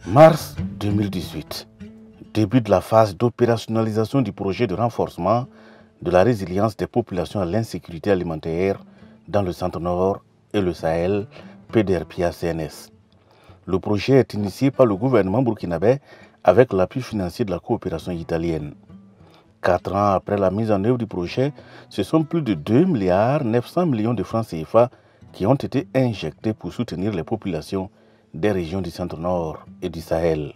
Mars 2018, début de la phase d'opérationnalisation du projet de renforcement de la résilience des populations à l'insécurité alimentaire dans le Centre-Nord et le Sahel, PDRPA-CNS. Le projet est initié par le gouvernement burkinabé avec l'appui financier de la coopération italienne. 4 ans après la mise en œuvre du projet, ce sont plus de 2,9 milliards de francs CFA qui ont été injectés pour soutenir les populations des régions du Centre-Nord et du Sahel.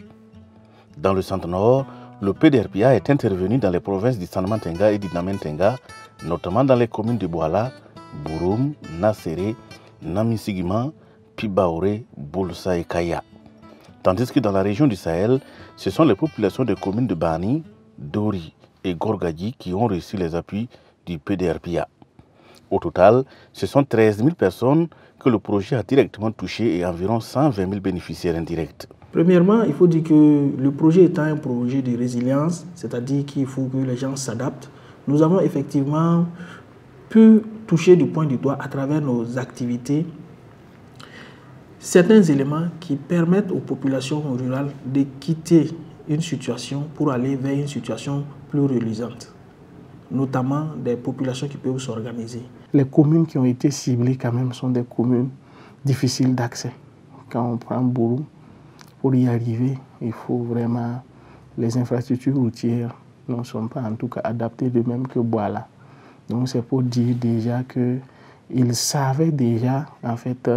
Dans le Centre-Nord, le PDRPA est intervenu dans les provinces du Sanmantenga et du Namentenga, notamment dans les communes de Bouala, Bouroum, Nasséré, Namisigima, Pibaoré, Boulsa et Kaya. Tandis que dans la région du Sahel, ce sont les populations des communes de Bani, Dori et Gorgadi qui ont reçu les appuis du PDRPA. Au total, ce sont 13 000 personnes que le projet a directement touchées et environ 120 000 bénéficiaires indirects. Premièrement, il faut dire que le projet étant un projet de résilience, c'est-à-dire qu'il faut que les gens s'adaptent, nous avons effectivement pu toucher du point du doigt à travers nos activités certains éléments qui permettent aux populations rurales de quitter une situation pour aller vers une situation plus reluisante, notamment des populations qui peuvent s'organiser. Les communes qui ont été ciblées quand même sont des communes difficiles d'accès. Quand on prend Bouroum, pour y arriver, il faut vraiment... Les infrastructures routières ne sont pas en tout cas adaptées de même que Bouala. Donc c'est pour dire déjà qu'ils savaient déjà en fait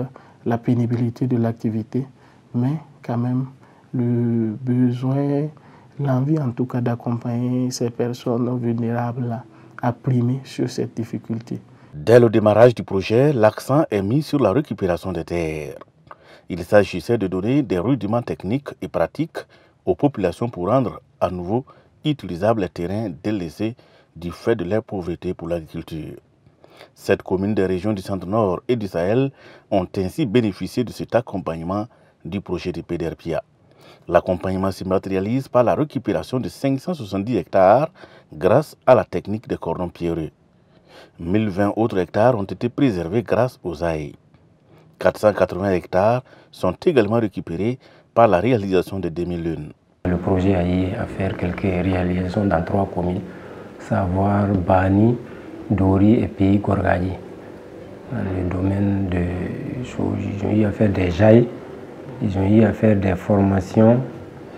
la pénibilité de l'activité, mais quand même le besoin, l'envie en tout cas d'accompagner ces personnes vulnérables a primé sur cette difficulté. Dès le démarrage du projet, l'accent est mis sur la récupération des terres. Il s'agissait de donner des rudiments techniques et pratiques aux populations pour rendre à nouveau utilisables les terrains délaissés du fait de leur pauvreté pour l'agriculture. 7 communes des régions du Centre-Nord et du Sahel ont ainsi bénéficié de cet accompagnement du projet de PDRPA. L'accompagnement se matérialise par la récupération de 570 hectares grâce à la technique des cordons pierreux. 1020 autres hectares ont été préservés grâce aux AI. 480 hectares sont également récupérés par la réalisation des demi-lunes. Le projet a eu à faire quelques réalisations dans 3 communes, savoir Bani, Dori et Pays Gorgadi. Dans le domaine de choses, ils ont eu à faire des jailles, ils ont eu à faire des formations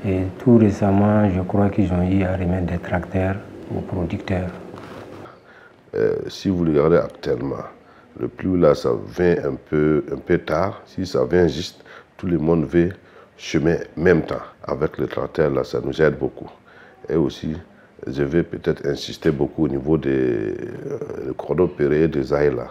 et tout récemment, je crois qu'ils ont eu à remettre des tracteurs aux producteurs. Si vous regardez actuellement, le pluie là, ça vient un peu tard. Si ça vient juste, tout le monde veut chemin même temps. Avec le tracteur là, ça nous aide beaucoup. Et aussi, je vais peut-être insister beaucoup au niveau des cordons pierreux des AI là.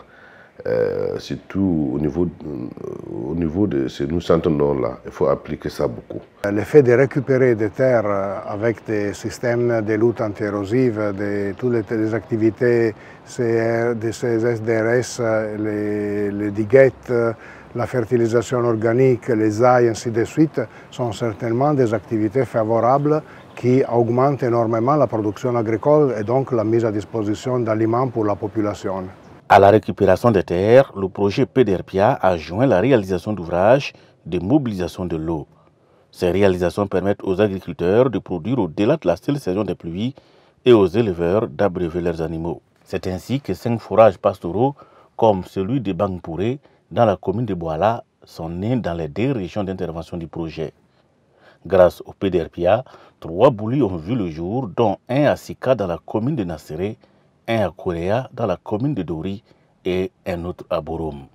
Surtout au niveau de ce Centre-Nord là, il faut appliquer ça beaucoup. Le fait de récupérer des terres avec des systèmes de lutte anti-érosive, de toutes les activités de ces SDRS, les diguettes, la fertilisation organique, les AI, ainsi de suite, sont certainement des activités favorables qui augmentent énormément la production agricole et donc la mise à disposition d'aliments pour la population. À la récupération des terres, le projet PDRPA a joint la réalisation d'ouvrages de mobilisation de l'eau. Ces réalisations permettent aux agriculteurs de produire au-delà de la seule saison des pluies et aux éleveurs d'abreuver leurs animaux. C'est ainsi que 5 forages pastoraux, comme celui de Bangpouré, dans la commune de Bouala, sont nés dans les 2 régions d'intervention du projet. Grâce au PDRPA, 3 boulis ont vu le jour, dont un à Sika dans la commune de Nasséré, un à Korea dans la commune de Dori et un autre à Bouroum.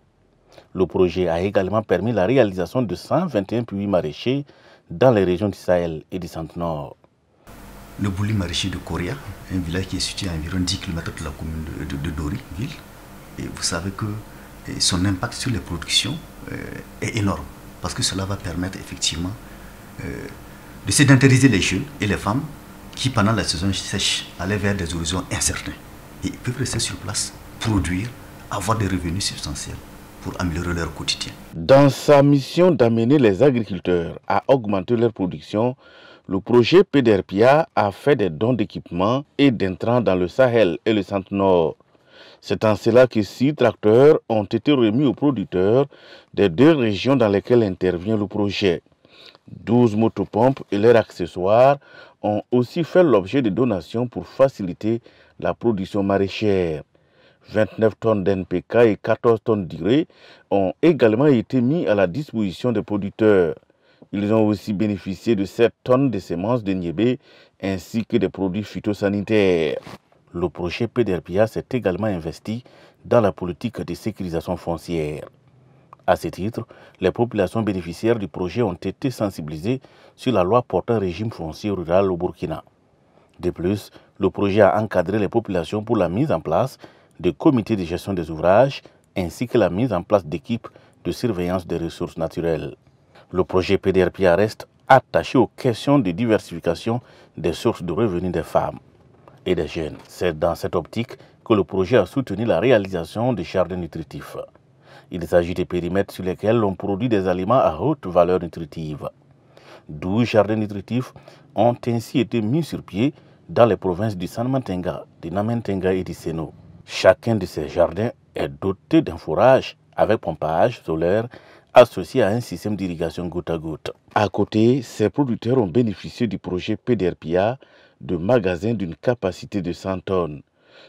Le projet a également permis la réalisation de 121 puits maraîchers dans les régions du Sahel et du Centre-Nord. Le bouli maraîcher de Korea, un village qui est situé à environ 10 km de la commune de Dori, ville, et vous savez que son impact sur les productions est énorme, parce que cela va permettre effectivement de sédentariser les jeunes et les femmes qui, pendant la saison sèche, allaient vers des horizons incertains. Et ils peuvent rester sur place, produire, avoir des revenus substantiels pour améliorer leur quotidien. Dans sa mission d'amener les agriculteurs à augmenter leur production, le projet PDRPA a fait des dons d'équipements et d'intrants dans le Sahel et le Centre-Nord. C'est en cela que 6 tracteurs ont été remis aux producteurs des 2 régions dans lesquelles intervient le projet. 12 motopompes et leurs accessoires ont aussi fait l'objet de donations pour faciliter la production maraîchère. 29 tonnes d'NPK et 14 tonnes d'urée ont également été mis à la disposition des producteurs. Ils ont aussi bénéficié de 7 tonnes de semences de niébé ainsi que des produits phytosanitaires. Le projet PDRPA s'est également investi dans la politique de sécurisation foncière. À ce titre, les populations bénéficiaires du projet ont été sensibilisées sur la loi portant régime foncier rural au Burkina. De plus, le projet a encadré les populations pour la mise en place de comités de gestion des ouvrages ainsi que la mise en place d'équipes de surveillance des ressources naturelles. Le projet PDRPA reste attaché aux questions de diversification des sources de revenus des femmes et des jeunes. C'est dans cette optique que le projet a soutenu la réalisation des jardins nutritifs. Il s'agit de périmètres sur lesquels l'on produit des aliments à haute valeur nutritive. 12 jardins nutritifs ont ainsi été mis sur pied dans les provinces du San-Mantenga, du Namentenga et du Seno. Chacun de ces jardins est doté d'un forage avec pompage solaire associé à un système d'irrigation goutte à goutte. À côté, ces producteurs ont bénéficié du projet PDRPA de magasins d'une capacité de 100 tonnes.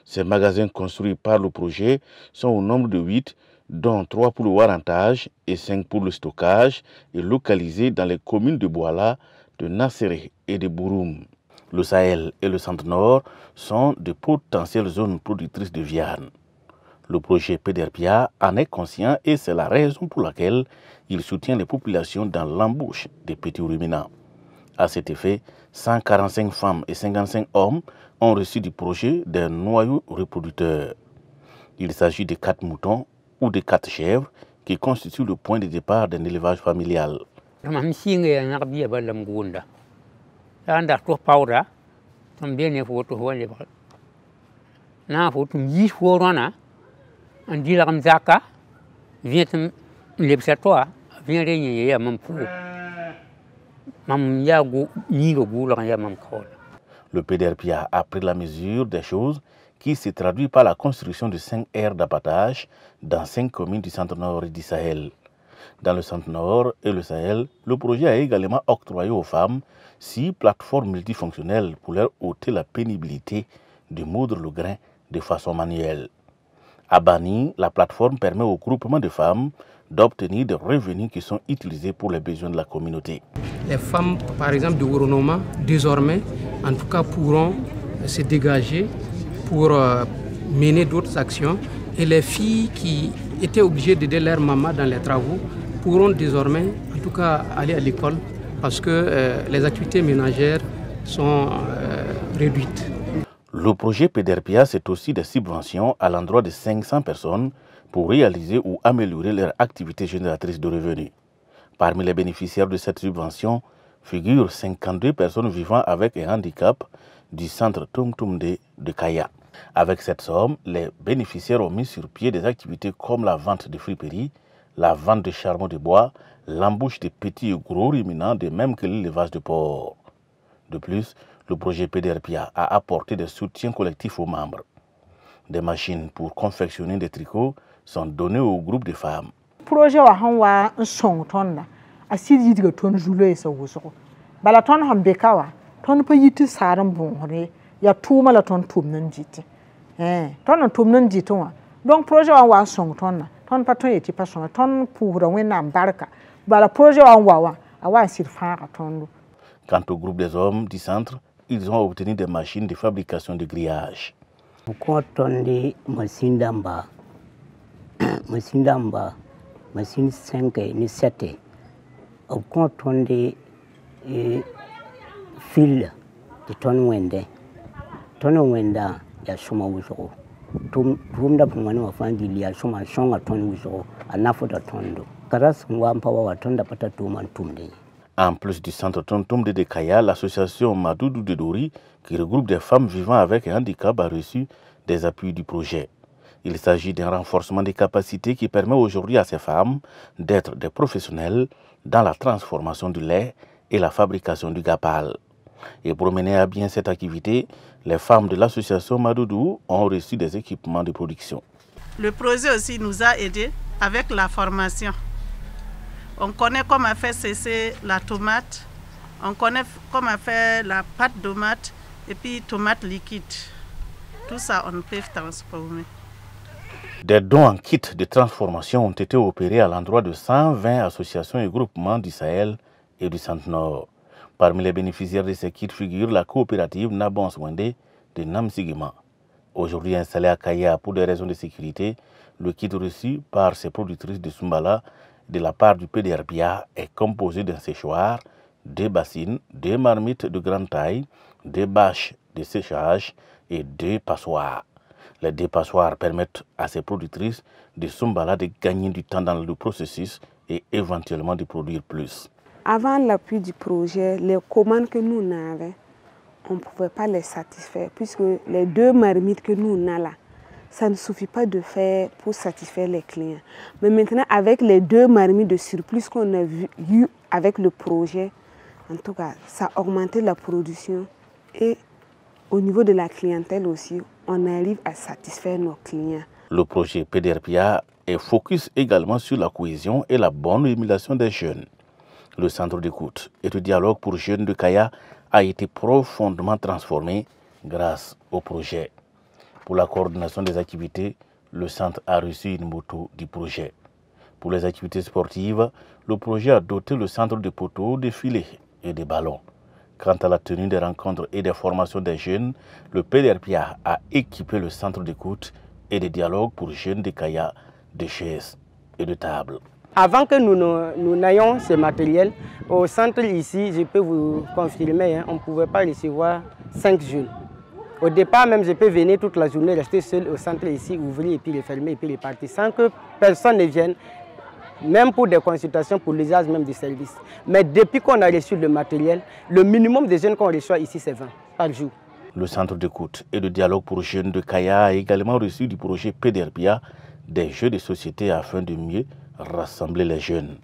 Ces magasins construits par le projet sont au nombre de 8, dont 3 pour le warrantage et 5 pour le stockage, et localisés dans les communes de Bouala, de Nasséré et de Bouroum. Le Sahel et le Centre-Nord sont de potentielles zones productrices de viande. Le projet PDRPA en est conscient et c'est la raison pour laquelle il soutient les populations dans l'embauche des petits ruminants. À cet effet, 145 femmes et 55 hommes ont reçu du projet des noyaux reproducteurs. Il s'agit de 4 moutons ou de 4 chèvres qui constituent le point de départ d'un élevage familial. Le PDRPA a pris la mesure des choses qui se traduit par la construction de 5 aires d'abattage dans 5 communes du Centre-Nord et du Sahel. Dans le Centre-Nord et le Sahel, le projet a également octroyé aux femmes 6 plateformes multifonctionnelles pour leur ôter la pénibilité de moudre le grain de façon manuelle. À Bani, la plateforme permet au groupement de femmes d'obtenir des revenus qui sont utilisés pour les besoins de la communauté. Les femmes, par exemple, de Ouronoma, désormais, en tout cas, pourront se dégager pour mener d'autres actions. Et les filles qui étaient obligées d'aider leur maman dans les travaux pourront désormais, en tout cas, aller à l'école parce que les activités ménagères sont réduites. Le projet PDRPA, c'est aussi des subventions à l'endroit de 500 personnes pour réaliser ou améliorer leurs activités génératrices de revenus. Parmi les bénéficiaires de cette subvention figurent 52 personnes vivant avec un handicap du centre Tumtumde de Kaya. Avec cette somme, les bénéficiaires ont mis sur pied des activités comme la vente de friperies, la vente de charbon de bois, l'embauche de petits et gros ruminants, de même que l'élevage de porcs. De plus, le projet PDRPA a apporté des soutiens collectifs aux membres. Des machines pour confectionner des tricots sont données au groupe de femmes. Le projet a été donc projet wa song ton ton patron eti passion ton pour wena barka bala projet wa awa sirfa ton. Quant au groupe des hommes du centre, ils ont obtenu des machines de fabrication de grillage. Ko ton de machine d'amba machine 5 ni 7 ko ton de fil de ton wende ya shoma wuzo tumda pungani wafandi ya shoma shonga ton wuzo anafuta tondo karas ngwampa wa tonda pata tuman tumde. En plus du centre Tontomde de Kaya, l'association Madoudou de Dori, qui regroupe des femmes vivant avec un handicap, a reçu des appuis du projet. Il s'agit d'un renforcement des capacités qui permet aujourd'hui à ces femmes d'être des professionnels dans la transformation du lait et la fabrication du gapal. Et pour mener à bien cette activité, les femmes de l'association Madoudou ont reçu des équipements de production. Le projet aussi nous a aidés avec la formation. On connaît comment faire cesser la tomate, on connaît comment faire la pâte de tomate et puis tomate liquide. Tout ça, on peut transformer. Des dons en kit de transformation ont été opérés à l'endroit de 120 associations et groupements du Sahel et du Centre-Nord. Parmi les bénéficiaires de ces kits figure la coopérative Nabon Swende de Namsigima. Aujourd'hui installée à Kaya pour des raisons de sécurité, le kit reçu par ses productrices de Sumbala de la part du PDRPA est composé d'un séchoir, des bassines, des marmites de grande taille, des bâches de séchage et des passoires. Les deux passoires permettent à ces productrices de Sumbala de gagner du temps dans le processus et éventuellement de produire plus. Avant l'appui du projet, les commandes que nous avions, on ne pouvait pas les satisfaire puisque les 2 marmites que nous avons là, ça ne suffit pas de faire pour satisfaire les clients. Mais maintenant, avec les 2 marmites de surplus qu'on a eu avec le projet, en tout cas, ça a augmenté la production et au niveau de la clientèle aussi, on arrive à satisfaire nos clients. Le projet PDRPA est focus également sur la cohésion et la bonne émulation des jeunes. Le centre d'écoute et de dialogue pour jeunes de Kaya a été profondément transformé grâce au projet. Pour la coordination des activités, le centre a reçu une moto du projet. Pour les activités sportives, le projet a doté le centre de poteaux, de filets et de ballons. Quant à la tenue des rencontres et des formations des jeunes, le PDRPA a équipé le centre d'écoute et de dialogue pour jeunes de Kaya de chaises et de tables. Avant que nous n'ayons ce matériel, au centre ici, je peux vous confirmer, on ne pouvait pas recevoir 5 jeunes. Au départ même, je peux venir toute la journée, rester seul au centre ici, ouvrir et puis refermer et puis repartir, sans que personne ne vienne, même pour des consultations, pour l'usage même du service. Mais depuis qu'on a reçu le matériel, le minimum de jeunes qu'on reçoit ici, c'est 20 par jour. Le centre d'écoute et de dialogue pour jeunes de Kaya a également reçu du projet PDRPA des jeux de société afin de mieux rassembler les jeunes.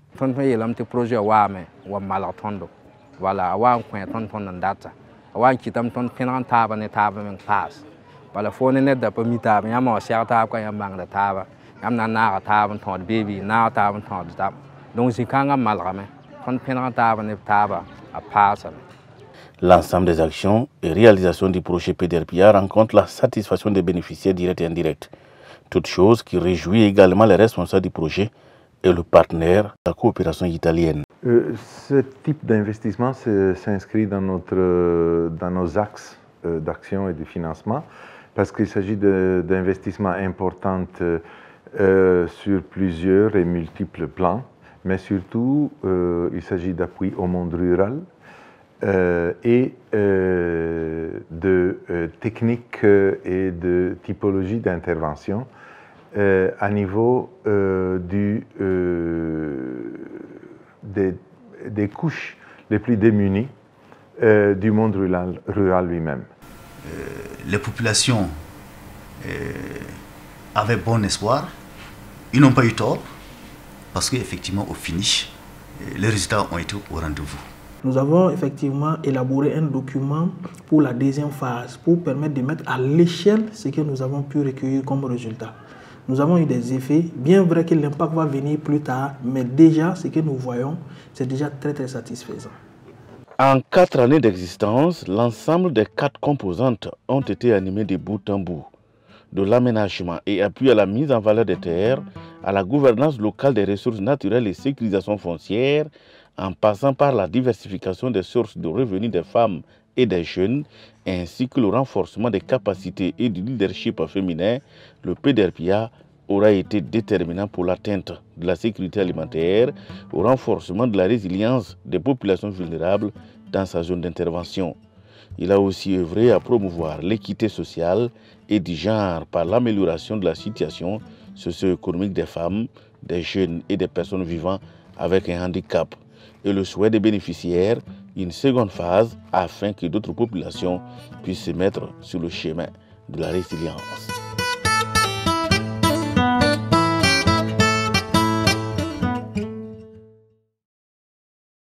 L'ensemble des actions et réalisations du projet PDRPA rencontre la satisfaction des bénéficiaires directs et indirects. Toute chose qui réjouit également les responsables du projet et le partenaire de la coopération italienne. Ce type d'investissement s'inscrit dans nos axes d'action et de financement parce qu'il s'agit d'investissements importants sur plusieurs et multiples plans, mais surtout il s'agit d'appui au monde rural et de techniques et de typologies d'intervention à niveau des couches les plus démunies du monde rural lui-même. Les populations avaient bon espoir, ils n'ont pas eu tort, parce qu'effectivement au finish, les résultats ont été au rendez-vous. Nous avons effectivement élaboré un document pour la deuxième phase, pour permettre de mettre à l'échelle ce que nous avons pu recueillir comme résultat. Nous avons eu des effets, bien vrai que l'impact va venir plus tard, mais déjà ce que nous voyons, c'est déjà très satisfaisant. En 4 années d'existence, l'ensemble des 4 composantes ont été animées de bout en bout. De l'aménagement et appui à la mise en valeur des terres, à la gouvernance locale des ressources naturelles et sécurisation foncière, en passant par la diversification des sources de revenus des femmes et des jeunes, ainsi que le renforcement des capacités et du leadership féminin, le PDRPA aura été déterminant pour l'atteinte de la sécurité alimentaire, au renforcement de la résilience des populations vulnérables dans sa zone d'intervention. Il a aussi œuvré à promouvoir l'équité sociale et du genre par l'amélioration de la situation socio-économique des femmes, des jeunes et des personnes vivant avec un handicap, et le souhait des bénéficiaires, une seconde phase afin que d'autres populations puissent se mettre sur le chemin de la résilience.